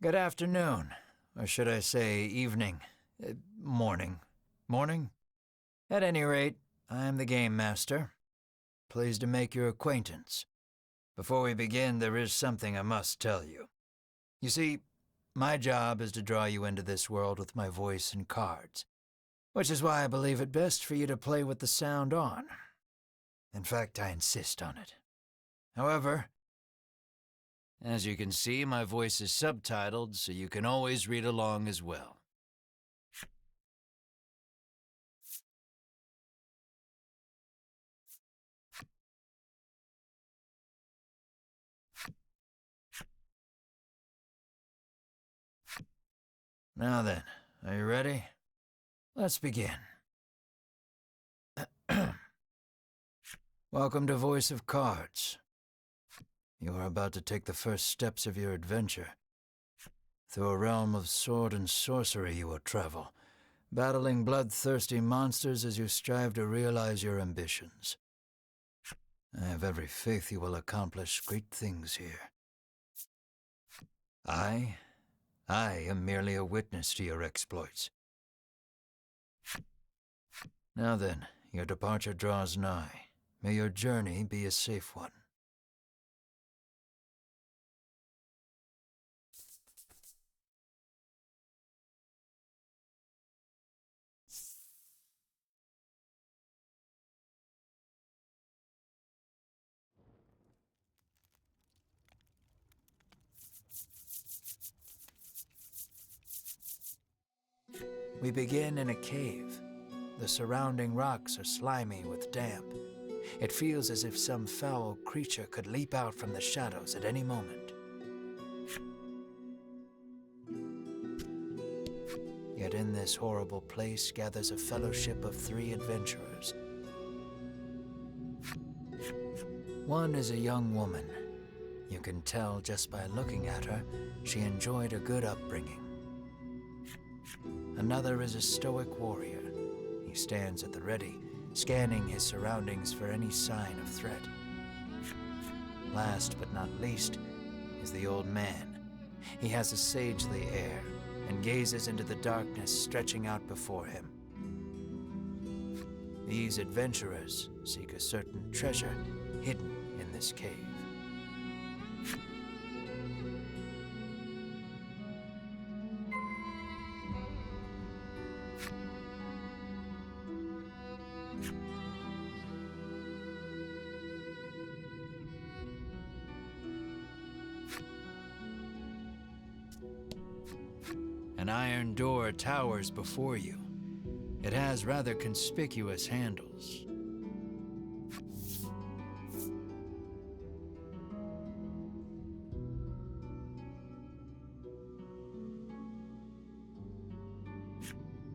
Good afternoon, or should I say evening, morning. Morning? At any rate, I am the Game Master. Pleased to make your acquaintance. Before we begin, there is something I must tell you. You see, my job is to draw you into this world with my voice and cards, which is why I believe it best for you to play with the sound on. In fact, I insist on it. However, as you can see, my voice is subtitled, so you can always read along as well. Now then, are you ready? Let's begin. Welcome to Voice of Cards. You are about to take the first steps of your adventure. Through a realm of sword and sorcery you will travel, battling bloodthirsty monsters as you strive to realize your ambitions. I have every faith you will accomplish great things here. I am merely a witness to your exploits. Now then, your departure draws nigh. May your journey be a safe one. We begin in a cave. The surrounding rocks are slimy with damp. It feels as if some foul creature could leap out from the shadows at any moment. Yet in this horrible place gathers a fellowship of 3 adventurers. One is a young woman. You can tell just by looking at her, she enjoyed a good upbringing. Another is a stoic warrior. He stands at the ready, scanning his surroundings for any sign of threat. Last but not least is the old man. He has a sagely air and gazes into the darkness stretching out before him. These adventurers seek a certain treasure hidden in this cave. An iron door towers before you. It has rather conspicuous handles.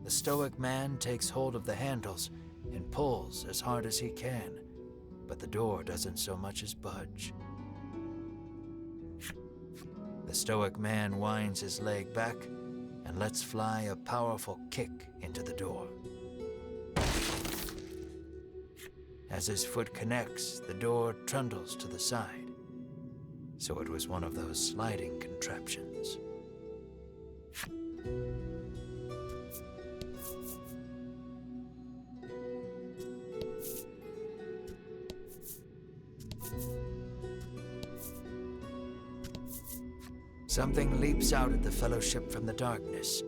The stoic man takes hold of the handles and pulls as hard as he can, but the door doesn't so much as budge. The stoic man winds his leg back and lets fly a powerful kick into the door. As his foot connects, the door trundles to the side. So it was one of those sliding contraptions. Something leaps out at the fellowship from the darkness.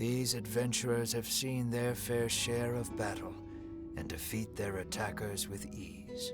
These adventurers have seen their fair share of battle and defeat their attackers with ease.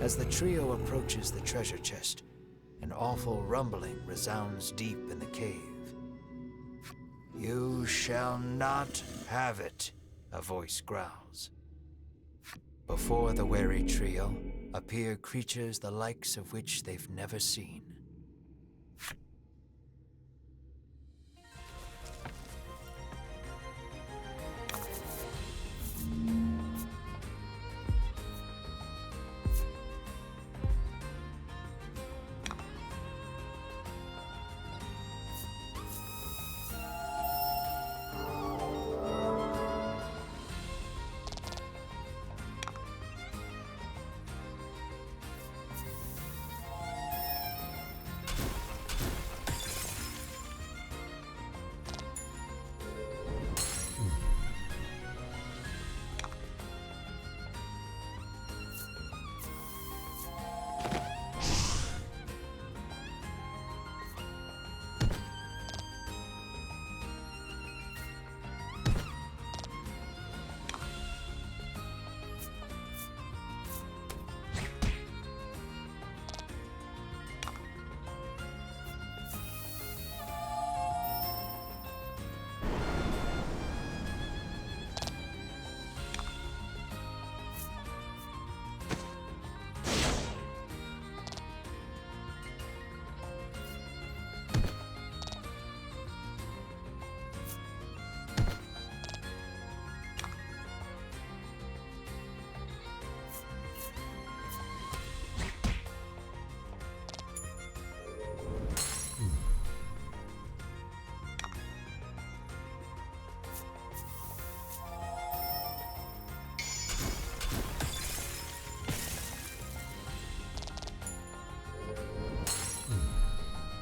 As the trio approaches the treasure chest, an awful rumbling resounds deep in the cave. "You shall not have it," a voice growls. Before the wary trio appear creatures the likes of which they've never seen.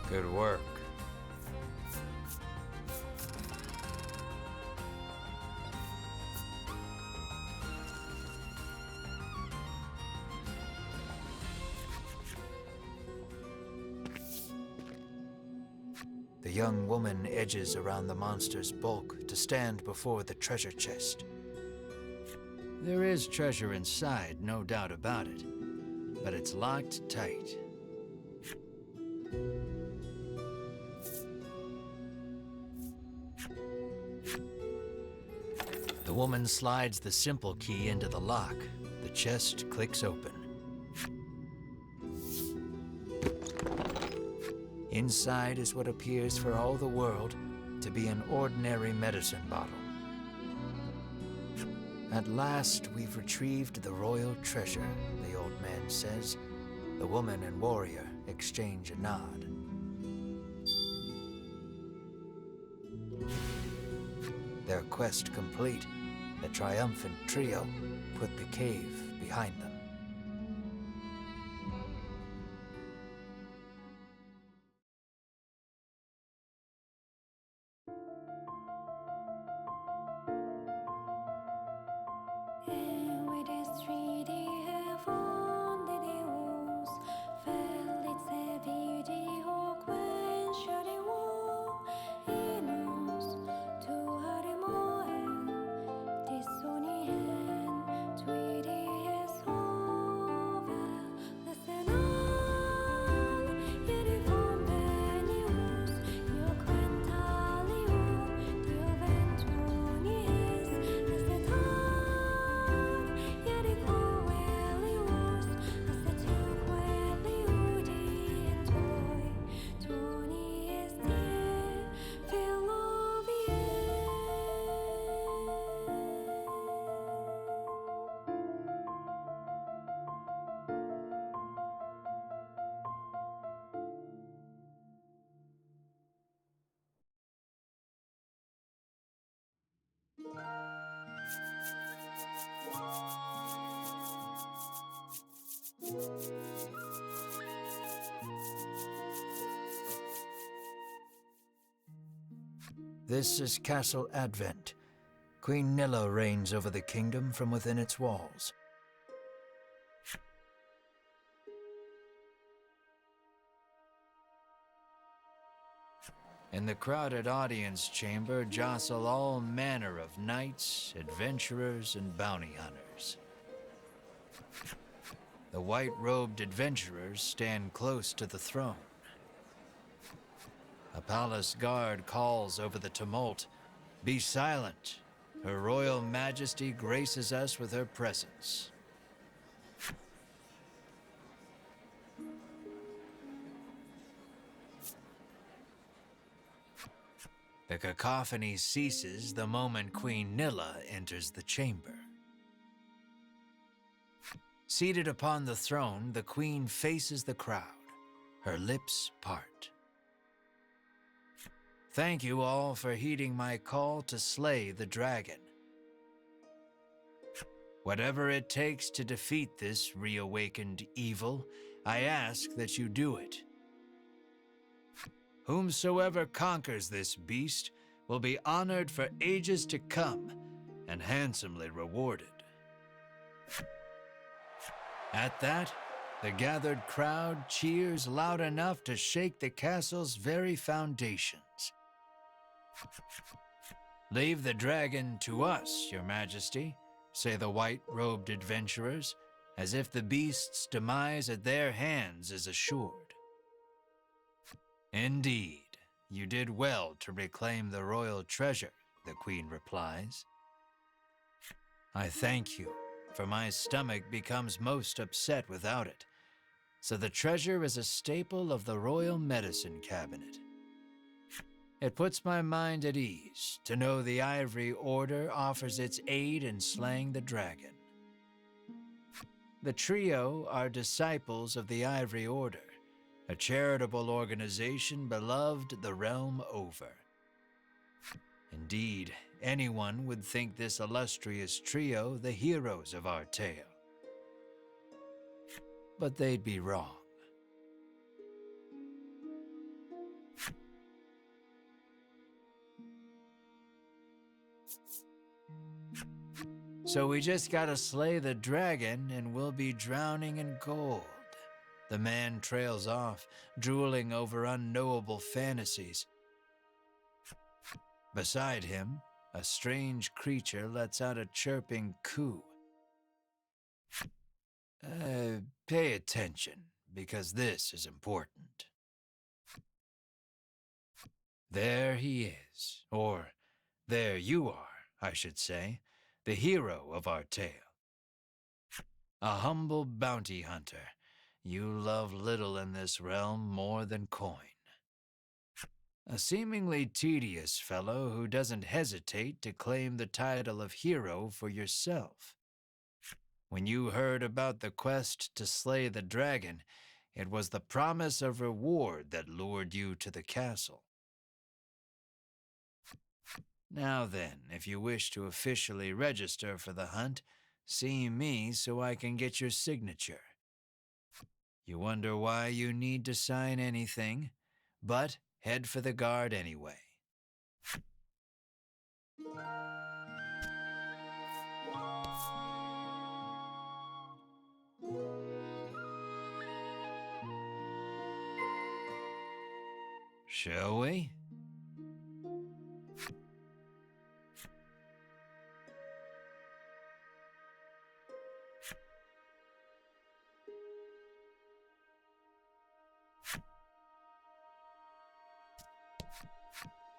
Good work. The young woman edges around the monster's bulk to stand before the treasure chest. There is treasure inside, no doubt about it, but it's locked tight. The woman slides the simple key into the lock. The chest clicks open. Inside is what appears for all the world to be an ordinary medicine bottle. At last, we've retrieved the royal treasure, the old man says. The woman and warrior exchange a nod. Their quest complete, the triumphant trio put the cave behind them. This is Castle Advent. Queen Nilla reigns over the kingdom from within its walls. In the crowded audience chamber jostle all manner of knights, adventurers, and bounty hunters. The white-robed adventurers stand close to the throne. A palace guard calls over the tumult, "Be silent. Her Royal Majesty graces us with her presence." The cacophony ceases the moment Queen Nilla enters the chamber. Seated upon the throne, the queen faces the crowd, her lips part. "Thank you all for heeding my call to slay the dragon. Whatever it takes to defeat this reawakened evil, I ask that you do it. Whomsoever conquers this beast will be honored for ages to come and handsomely rewarded." At that, the gathered crowd cheers loud enough to shake the castle's very foundations. "Leave the dragon to us, Your Majesty," say the white-robed adventurers, as if the beast's demise at their hands is assured. "Indeed, you did well to reclaim the royal treasure," the queen replies. "I thank you, for my stomach becomes most upset without it, so the treasure is a staple of the royal medicine cabinet. It puts my mind at ease to know the Ivory Order offers its aid in slaying the dragon. The trio are disciples of the Ivory Order, a charitable organization beloved the realm over. Indeed, anyone would think this illustrious trio the heroes of our tale. But they'd be wrong. So we just gotta slay the dragon and we'll be drowning in gold. The man trails off, drooling over unknowable fantasies. Beside him, a strange creature lets out a chirping coo. Pay attention, because this is important. There he is, or there you are, I should say, the hero of our tale. A humble bounty hunter. You love little in this realm more than coin. A seemingly tedious fellow who doesn't hesitate to claim the title of hero for yourself. When you heard about the quest to slay the dragon, it was the promise of reward that lured you to the castle. Now then, if you wish to officially register for the hunt, see me so I can get your signature. You wonder why you need to sign anything, but head for the guard anyway. Shall we?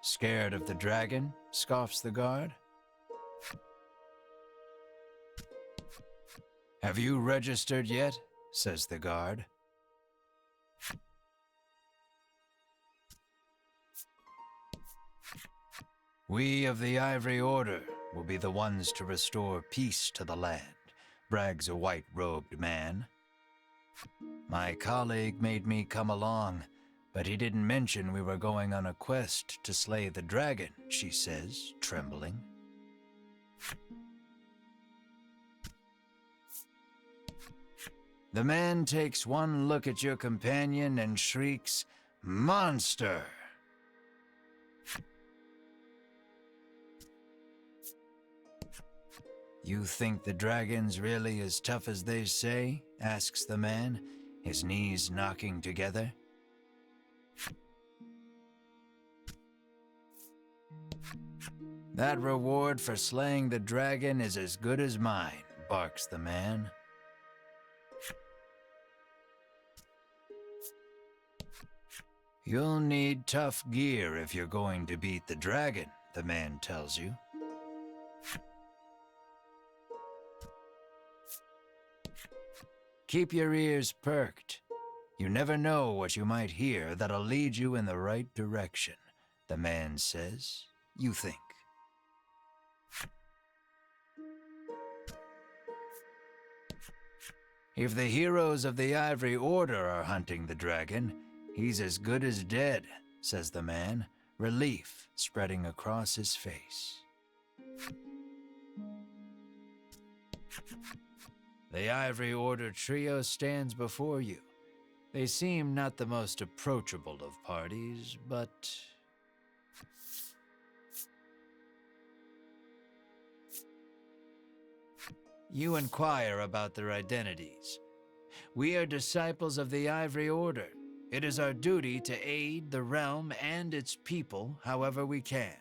Scared of the dragon? Scoffs the guard. Have you registered yet? Says the guard. We of the Ivory Order will be the ones to restore peace to the land, brags a white-robed man. My colleague made me come along, but he didn't mention we were going on a quest to slay the dragon, she says, trembling. The man takes one look at your companion and shrieks, "Monster!" You think the dragon's really as tough as they say? Asks the man, his knees knocking together. That reward for slaying the dragon is as good as mine, barks the man. You'll need tough gear if you're going to beat the dragon, the man tells you. Keep your ears perked. You never know what you might hear that'll lead you in the right direction, the man says. You think. If the heroes of the Ivory Order are hunting the dragon, he's as good as dead, says the man, relief spreading across his face. The Ivory Order trio stands before you. They seem not the most approachable of parties, but... You inquire about their identities. We are disciples of the Ivory Order. It is our duty to aid the realm and its people however we can.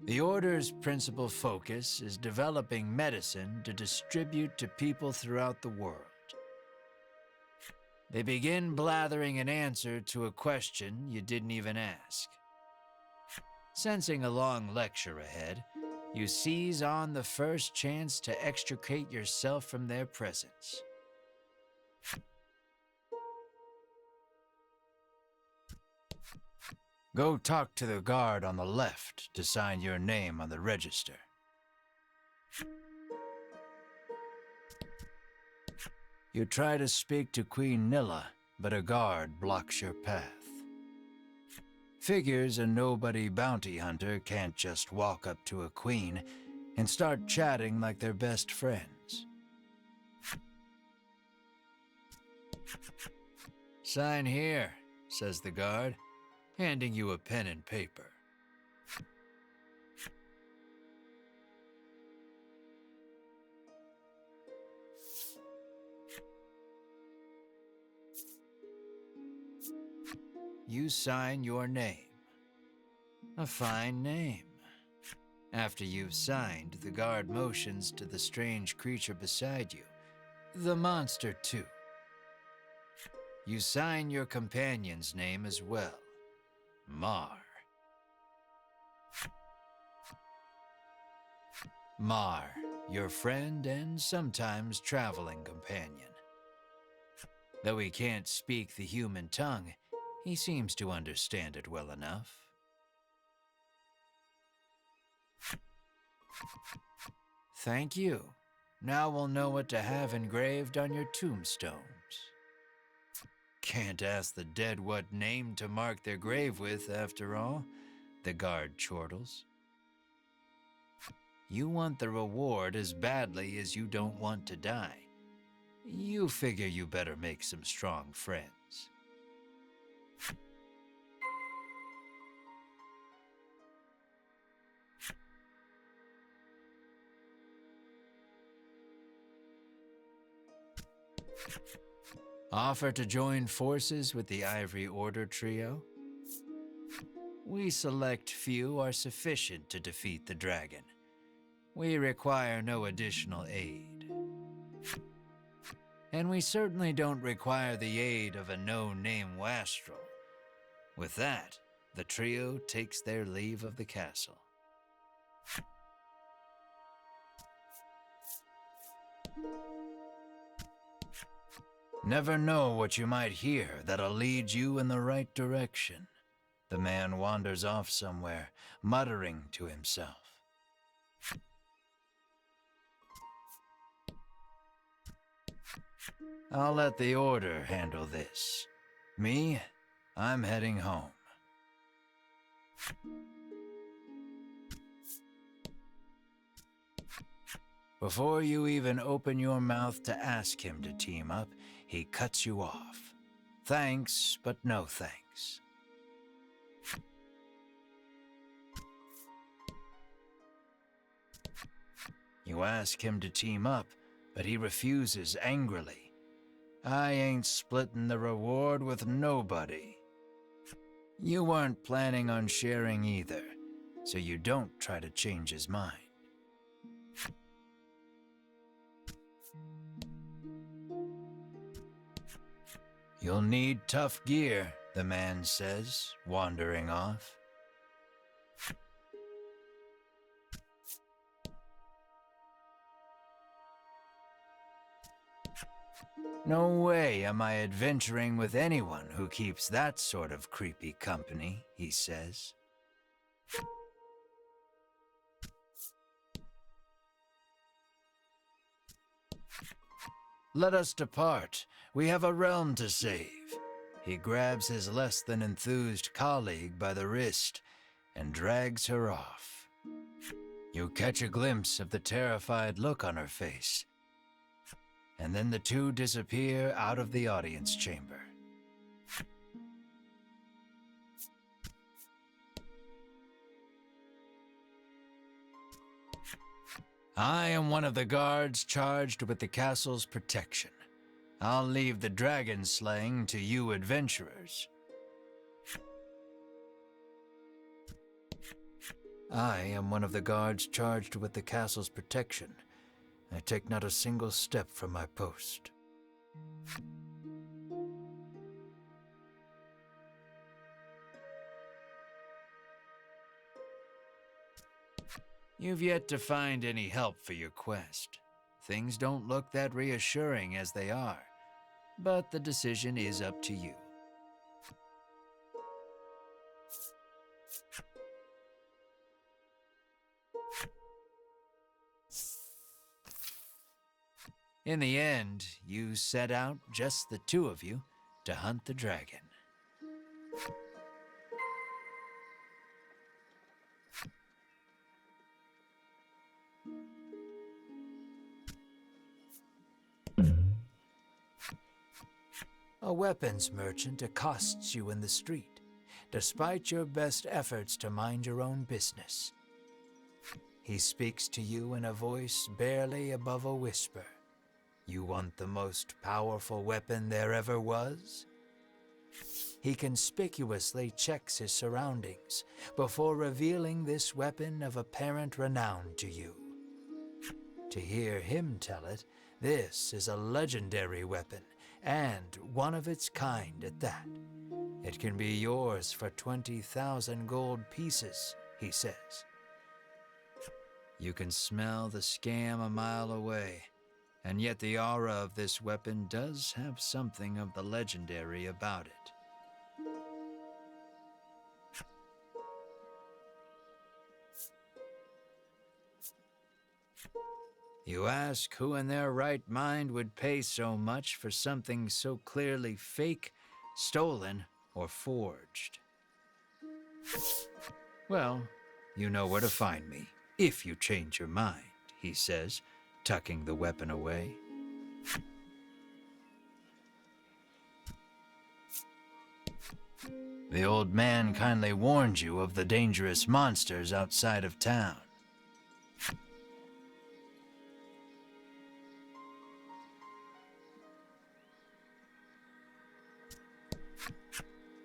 The Order's principal focus is developing medicine to distribute to people throughout the world. They begin blathering an answer to a question you didn't even ask. Sensing a long lecture ahead, you seize on the first chance to extricate yourself from their presence. Go talk to the guard on the left to sign your name on the register. You try to speak to Queen Nilla, but a guard blocks your path. Figures a nobody bounty hunter can't just walk up to a queen and start chatting like they're best friends. Sign here, says the guard, handing you a pen and paper. You sign your name. A fine name. After you've signed, the guard motions to the strange creature beside you, the monster too. You sign your companion's name as well, Mar. Mar, your friend and sometimes traveling companion. Though he can't speak the human tongue, he seems to understand it well enough. Thank you. Now we'll know what to have engraved on your tombstones. Can't ask the dead what name to mark their grave with, after all, the guard chortles. You want the reward as badly as you don't want to die. You figure you better make some strong friends. Offer to join forces with the Ivory Order trio? We select few are sufficient to defeat the dragon. We require no additional aid. And we certainly don't require the aid of a no-name wastrel. With that, the trio takes their leave of the castle. Never know what you might hear that'll lead you in the right direction. The man wanders off somewhere, muttering to himself. I'll let the Order handle this. Me, I'm heading home. Before you even open your mouth to ask him to team up, he cuts you off. Thanks, but no thanks. You ask him to team up, but he refuses angrily. I ain't splitting the reward with nobody. You weren't planning on sharing either, so you don't try to change his mind. You'll need tough gear, the man says, wandering off. No way am I adventuring with anyone who keeps that sort of creepy company, he says. Let us depart. We have a realm to save. He grabs his less than enthused colleague by the wrist and drags her off. You catch a glimpse of the terrified look on her face, and then the two disappear out of the audience chamber. I am one of the guards charged with the castle's protection. I'll leave the dragon slaying to you adventurers. I am one of the guards charged with the castle's protection. I take not a single step from my post. You've yet to find any help for your quest. Things don't look that reassuring as they are, but the decision is up to you. In the end, you set out, just the two of you, to hunt the dragon. A weapons merchant accosts you in the street, despite your best efforts to mind your own business. He speaks to you in a voice barely above a whisper. You want the most powerful weapon there ever was? He conspicuously checks his surroundings before revealing this weapon of apparent renown to you. To hear him tell it, this is a legendary weapon, and one of its kind at that. It can be yours for 20,000 gold pieces, he says. You can smell the scam a mile away, and yet the aura of this weapon does have something of the legendary about it. You ask who in their right mind would pay so much for something so clearly fake, stolen, or forged. Well, you know where to find me, if you change your mind, he says, tucking the weapon away. The old man kindly warned you of the dangerous monsters outside of town.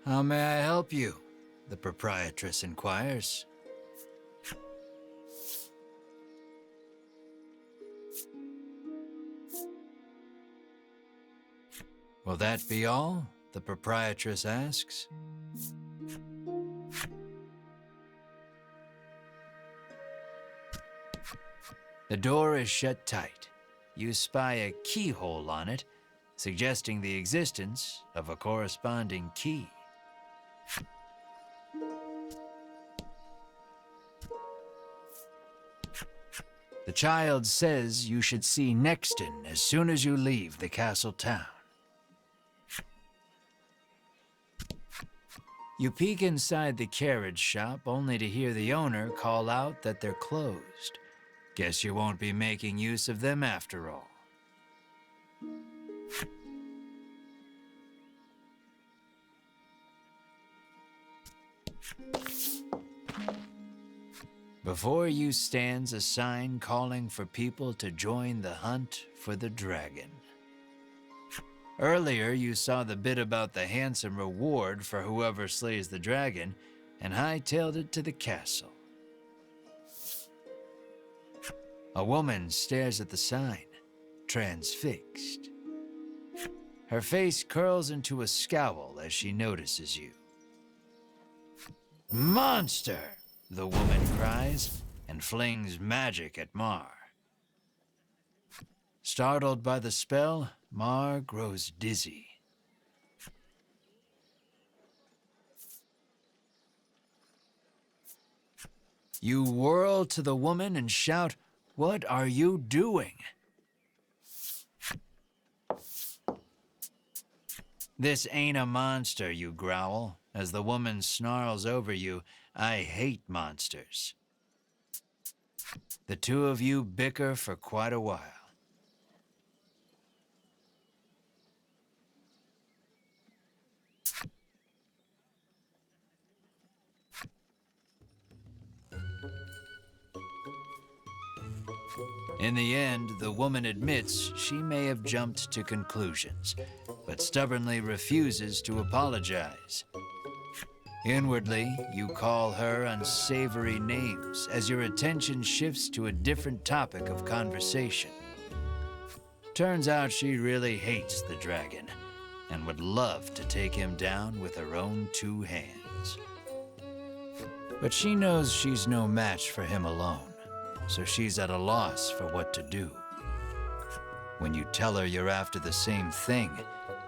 How may I help you? The proprietress inquires. Will that be all? The proprietress asks. The door is shut tight. You spy a keyhole on it, suggesting the existence of a corresponding key. The child says you should see Nexton as soon as you leave the castle town. You peek inside the carriage shop only to hear the owner call out that they're closed. Guess you won't be making use of them after all. Before you stands a sign calling for people to join the hunt for the dragon. Earlier, you saw the bit about the handsome reward for whoever slays the dragon and hightailed it to the castle. A woman stares at the sign, transfixed. Her face curls into a scowl as she notices you. "Monster!" the woman cries and flings magic at Mar. Startled by the spell, Mar grows dizzy. You whirl to the woman and shout, "What are you doing?" "This ain't a monster," you growl, as the woman snarls over you, "I hate monsters." The two of you bicker for quite a while. In the end, the woman admits she may have jumped to conclusions, but stubbornly refuses to apologize. Inwardly, you call her unsavory names as your attention shifts to a different topic of conversation. Turns out she really hates the dragon and would love to take him down with her own two hands. But she knows she's no match for him alone, so she's at a loss for what to do. When you tell her you're after the same thing,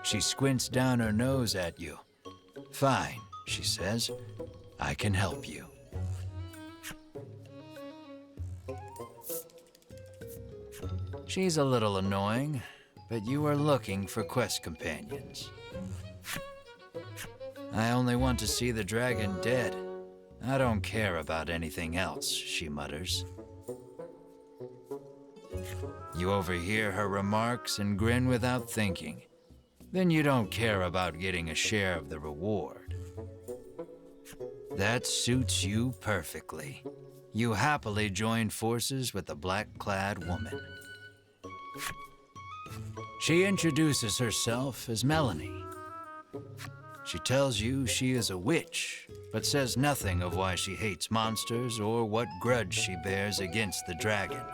she squints down her nose at you. "Fine," she says, "I can help you." She's a little annoying, but you are looking for quest companions. "I only want to see the dragon dead. I don't care about anything else," she mutters. You overhear her remarks and grin without thinking. Then you don't care about getting a share of the reward. That suits you perfectly. You happily join forces with the black-clad woman. She introduces herself as Melanie. She tells you she is a witch, but says nothing of why she hates monsters or what grudge she bears against the dragon.